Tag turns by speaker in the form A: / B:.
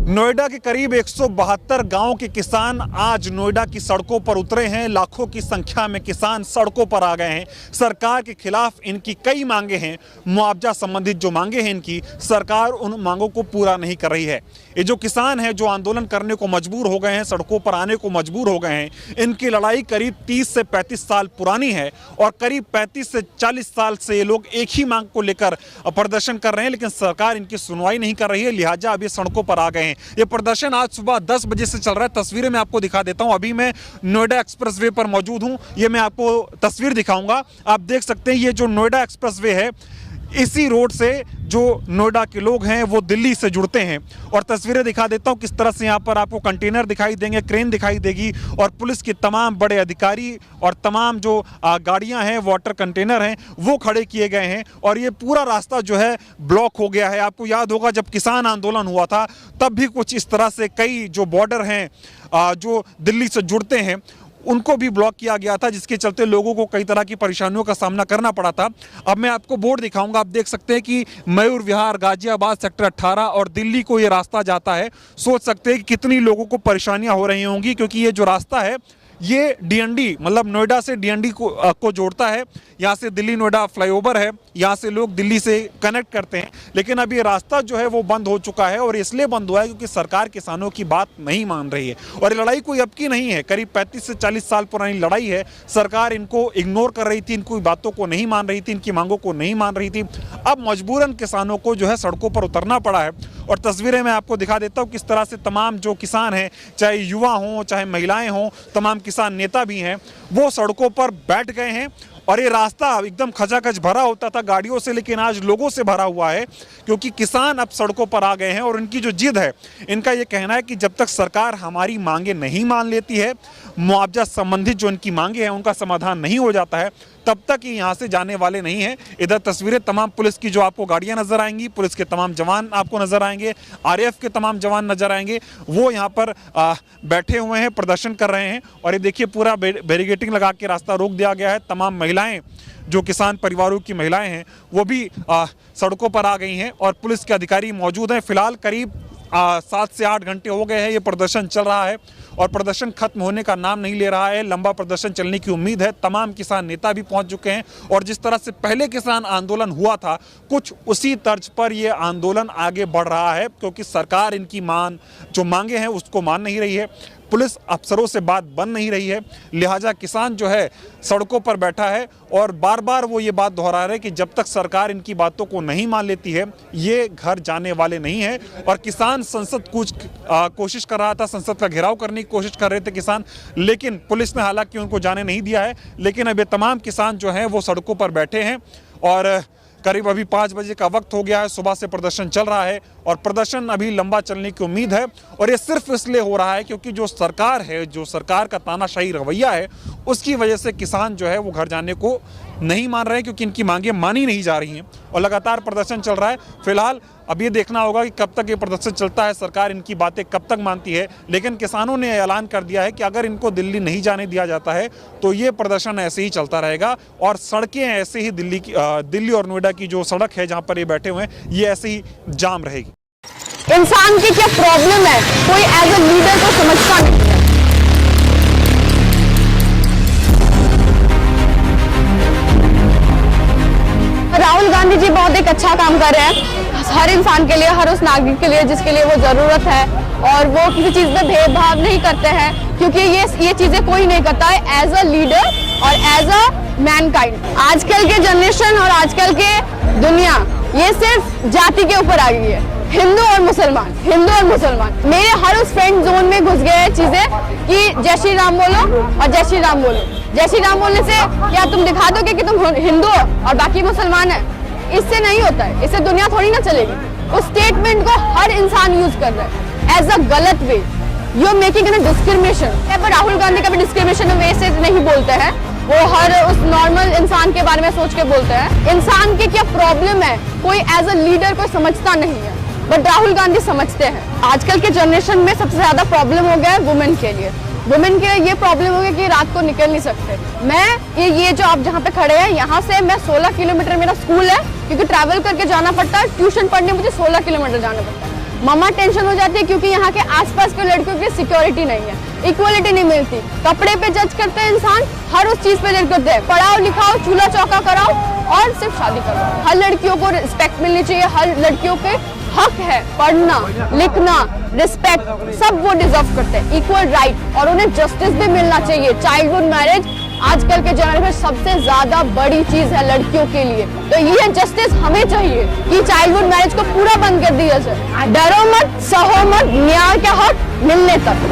A: नोएडा के करीब 172 गांव के किसान आज नोएडा की सड़कों पर उतरे हैं। लाखों की संख्या में किसान सड़कों पर आ गए हैं। सरकार के खिलाफ इनकी कई मांगे हैं। मुआवजा संबंधित जो मांगे हैं इनकी, सरकार उन मांगों को पूरा नहीं कर रही है। ये जो किसान हैं जो आंदोलन करने को मजबूर हो गए हैं, सड़कों पर आने को मजबूर हो गए हैं, इनकी लड़ाई करीब 30 से 35 साल पुरानी है और करीब 35 से 40 साल से ये लोग एक ही मांग को लेकर प्रदर्शन कर रहे हैं, लेकिन सरकार इनकी सुनवाई नहीं कर रही है। लिहाजा अभी सड़कों पर आ गए हैं। ये प्रदर्शन आज सुबह 10 बजे से चल रहा है। तस्वीरें मैं आपको दिखा देता हूं। अभी मैं नोएडा एक्सप्रेसवे पर मौजूद हूं। ये मैं आपको तस्वीर दिखाऊंगा। आप देख सकते हैं ये जो नोएडा एक्सप्रेसवे है, इसी रोड से जो नोएडा के लोग हैं वो दिल्ली से जुड़ते हैं। और तस्वीरें दिखा देता हूं किस तरह से यहाँ पर आपको कंटेनर दिखाई देंगे, क्रेन दिखाई देगी और पुलिस के तमाम बड़े अधिकारी और तमाम जो गाड़ियां हैं, वाटर कंटेनर हैं, वो खड़े किए गए हैं। और ये पूरा रास्ता जो है ब्लॉक हो गया है। आपको याद होगा जब किसान आंदोलन हुआ था तब भी कुछ इस तरह से कई जो बॉर्डर हैं जो दिल्ली से जुड़ते हैं उनको भी ब्लॉक किया गया था, जिसके चलते लोगों को कई तरह की परेशानियों का सामना करना पड़ा था। अब मैं आपको बोर्ड दिखाऊंगा। आप देख सकते हैं कि मयूर विहार, गाजियाबाद, सेक्टर 18 और दिल्ली को ये रास्ता जाता है। सोच सकते हैं कि कितनी लोगों को परेशानियां हो रही होंगी, क्योंकि ये जो रास्ता है ये डीएनडी मतलब नोएडा से डीएनडी को जोड़ता है। यहाँ से दिल्ली नोएडा फ्लाईओवर है, यहाँ से लोग दिल्ली से कनेक्ट करते हैं। लेकिन अब ये रास्ता जो है वो बंद हो चुका है और इसलिए बंद हुआ है क्योंकि सरकार किसानों की बात नहीं मान रही है। और ये लड़ाई कोई अब की नहीं है, करीब 35 से 40 साल पुरानी लड़ाई है। सरकार इनको इग्नोर कर रही थी, इनकी बातों को नहीं मान रही थी, इनकी मांगों को नहीं मान रही थी। अब मजबूरन किसानों को जो है सड़कों पर उतरना पड़ा है। और तस्वीरें मैं आपको दिखा देता हूँ किस तरह से तमाम जो किसान हैं, चाहे युवा हों चाहे महिलाएं हों, तमाम किसान नेता भी हैं, वो सड़कों पर बैठ गए हैं। और ये रास्ता एकदम खचाखच भरा होता था गाड़ियों से, लेकिन आज लोगों से भरा हुआ है, क्योंकि किसान अब सड़कों पर आ गए हैं। और इनकी जो जिद है, इनका ये कहना है कि जब तक सरकार हमारी मांगे नहीं मान लेती है, मुआवजा संबंधित जो इनकी मांगे हैं उनका समाधान नहीं हो जाता है, तब तक ये यहाँ से जाने वाले नहीं हैं। इधर तस्वीरें तमाम पुलिस की जो आपको गाड़ियाँ नजर आएंगी, पुलिस के तमाम जवान आपको नजर आएंगे, आरएएफ के तमाम जवान नजर आएंगे, वो यहाँ पर बैठे हुए हैं, प्रदर्शन कर रहे हैं। और ये देखिए पूरा बैरिकेडिंग लगा के रास्ता रोक दिया गया है। तमाम महिलाएं, जो किसान परिवारों की महिलाएं हैं, वो भी सड़कों पर आ गई हैं और पुलिस के अधिकारी मौजूद हैं। फिलहाल करीब 7 से 8 घंटे हो गए हैं ये प्रदर्शन चल रहा है और प्रदर्शन खत्म होने का नाम नहीं ले रहा है। लंबा प्रदर्शन चलने की उम्मीद है। तमाम किसान नेता भी पहुंच चुके हैं और जिस तरह से पहले किसान आंदोलन हुआ था, कुछ उसी तर्ज पर ये आंदोलन आगे बढ़ रहा है, क्योंकि सरकार इनकी जो मांगे हैं उसको मान नहीं रही है। पुलिस अफसरों से बात बन नहीं रही है। लिहाजा किसान जो है सड़कों पर बैठा है और बार बार वो ये बात दोहरा रहे हैं कि जब तक सरकार इनकी बातों को नहीं मान लेती है, ये घर जाने वाले नहीं है। और किसान संसद कुछ कोशिश कर रहा था, संसद का घेराव करने की कोशिश कर रहे थे किसान, लेकिन पुलिस ने हालांकि उनको जाने नहीं दिया है। लेकिन अब ये तमाम किसान जो हैं वो सड़कों पर बैठे हैं और करीब अभी 5 बजे का वक्त हो गया है। सुबह से प्रदर्शन चल रहा है और प्रदर्शन अभी लंबा चलने की उम्मीद है। और ये सिर्फ इसलिए हो रहा है क्योंकि जो सरकार है, जो सरकार का तानाशाही रवैया है, उसकी वजह से किसान जो है वो घर जाने को नहीं मान रहे हैं, क्योंकि इनकी मांगें मानी नहीं जा रही हैं और लगातार प्रदर्शन चल रहा है। फिलहाल अब ये देखना होगा कि कब तक ये प्रदर्शन चलता है, सरकार इनकी बातें कब तक मानती है। लेकिन किसानों ने ऐलान कर दिया है कि अगर इनको दिल्ली नहीं जाने दिया जाता है तो ये प्रदर्शन ऐसे ही चलता रहेगा और सड़कें ऐसे ही दिल्ली और नोएडा की जो सड़क है जहाँ पर ये बैठे हुए हैं, ये ऐसे ही जाम रहेगी।
B: इंसान की क्या प्रॉब्लम है, कोई एज ए लीडर को समझता नहीं है। राहुल गांधी जी बहुत एक अच्छा काम कर रहे हैं हर इंसान के लिए, हर उस नागरिक के लिए जिसके लिए वो जरूरत है, और वो किसी चीज में भेदभाव नहीं करते हैं, क्योंकि ये चीजें कोई नहीं करता है एज अ लीडर और एज अ मैनकाइंड। आजकल के जनरेशन और आजकल के दुनिया ये सिर्फ जाति के ऊपर आ गई है, हिंदू और मुसलमान, हिंदू और मुसलमान। मेरे हर उस फ्रेंड जोन में घुस गए चीजें कि जय श्री राम बोलो और जय श्री राम बोलो। जय श्री राम बोलने से क्या तुम दिखा दोगे कि तुम हिंदू हो और बाकी मुसलमान है? इससे नहीं होता है, इससे दुनिया थोड़ी ना चलेगी। उस स्टेटमेंट को हर इंसान यूज कर रहा है एज अ गलत way. You are making an discrimination. पर राहुल गांधी कभी डिस्क्रिमिनेशन वे से नहीं बोलते हैं, वो हर उस नॉर्मल इंसान के बारे में सोच के बोलते हैं। इंसान की क्या प्रॉब्लम है, कोई एज अ लीडर कोई समझता नहीं है, बट राहुल गांधी समझते हैं। आजकल के जनरेशन में सबसे ज्यादा प्रॉब्लम हो गया है वुमेन के लिए। वुमेन के लिए ये प्रॉब्लम हो गया कि रात को निकल नहीं सकते। मैं ये जो आप जहाँ पे खड़े हैं, यहाँ से मैं 16 किलोमीटर मेरा स्कूल है, क्योंकि ट्रैवल करके जाना पड़ता है। ट्यूशन पढ़ने मुझे 16 किलोमीटर जाना पड़ता है। मम्मा टेंशन हो जाती है क्योंकि यहाँ के आसपास के लड़कियों की सिक्योरिटी नहीं है, इक्वलिटी नहीं मिलती। कपड़े पे जज करते हैं इंसान, हर उस चीज पे जज करते हैं। पढ़ाओ लिखाओ, चूल्हा चौका कराओ और सिर्फ शादी करो। हर लड़कियों को रिस्पेक्ट मिलनी चाहिए, हर लड़कियों के हक है पढ़ना लिखना, रिस्पेक्ट, सब वो डिजर्व करते हैं, इक्वल राइट, और उन्हें जस्टिस भी मिलना चाहिए। चाइल्डहुड मैरिज आजकल के जनरेशन में सबसे ज्यादा बड़ी चीज है लड़कियों के लिए, तो ये जस्टिस हमें चाहिए कि चाइल्डहुड मैरिज को पूरा बंद कर दिया जाए। डरो मत, सहो मत, न्याय का हक मिलने तक।